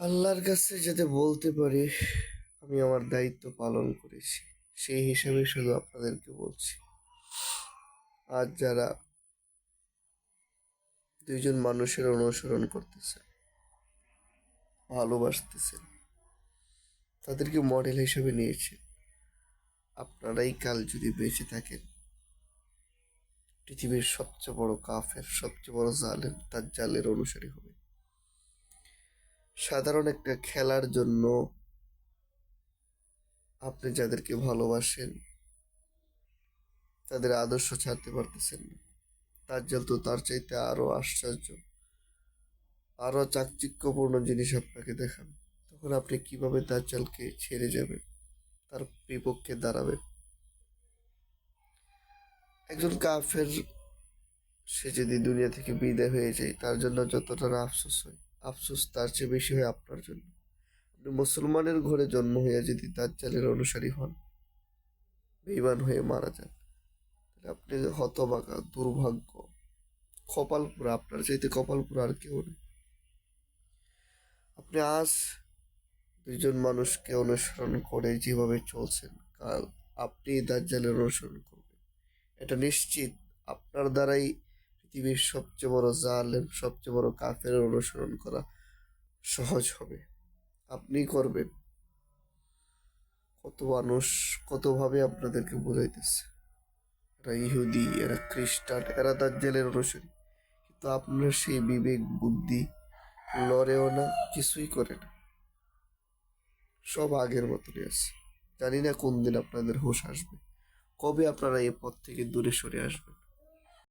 আল্লাহর কাছে যাতে বলতে পারি আমি আমার দায়িত্ব পালন করেছি, সেই হিসাবে শুধু আপনাদেরকে বলছি। আজ যারা দুইজন মানুষের অনুসরণ করতেছে, ভালোবাসতেছেন, তাদেরকে মডেল হিসেবে নিয়েছে, আপনারাই কাল যদি বেঁচে থাকেন পৃথিবীর সবচেয়ে বড় কাফের, সবচেয়ে বড় জালেম দাজ্জালের অনুসারী হবে। সাধারণ একটা খেলার জন্য আপনি যাদেরকে ভালোবাসেন তাদের আদর্শ ছাড়তে পারতেছেন না। দাজ্জাল তো তার চাইতে আরো আশ্চর্য, আরো চাকচিক্যপূর্ণ জিনিস আপনাকে দেখান। তখন আপনি কিভাবে দাজ্জালকে ছেড়ে যাবেন, তার বিপক্ষে দাঁড়াবেন? একজন কাফের সে যদি দুনিয়া থেকে বিদায় হয়ে যায়, তার জন্য যতটা না আফসোস হয়, আফসোস তার চেয়ে বেশি হয় আপনার জন্য। আপনি মুসলমানের ঘরে জন্ম হয়ে যদি দাজ্জালের অনুসারী হন, বেঈমান হয়ে মারা যান, তাহলে আপনি হতভাগা, দুর্ভাগ্য, কপালপুরা, আপনার চাইতে কপালপুরা আর কেউ নেই। আপনি আজ দুইজন মানুষকে অনুসরণ করে যেভাবে চলছেন, কাল আপনি দাজ্জালের অনুসরণ করবেন, এটা নিশ্চিত। আপনার দ্বারাই পৃথিবীর সবচেয়ে বড় জালেম, সবচেয়ে বড় কাফের অনুসরণ করা সহজ হবে। আপনি করবেন। কত মানুষ কতভাবে আপনাদেরকে বোঝাইতেছে, এরা ইহুদি, এরা খ্রিস্টান, এরা দাজ্জালের অনুসারী, কিন্তু আপনার সেই বিবেক বুদ্ধি লড়েও না, কিছুই করে না, সব আগের মতনই আছে। জানি না কোন দিন আপনাদের হুঁশ আসবে, কবে আপনারা এই পথ থেকে দূরে সরে আসবেন।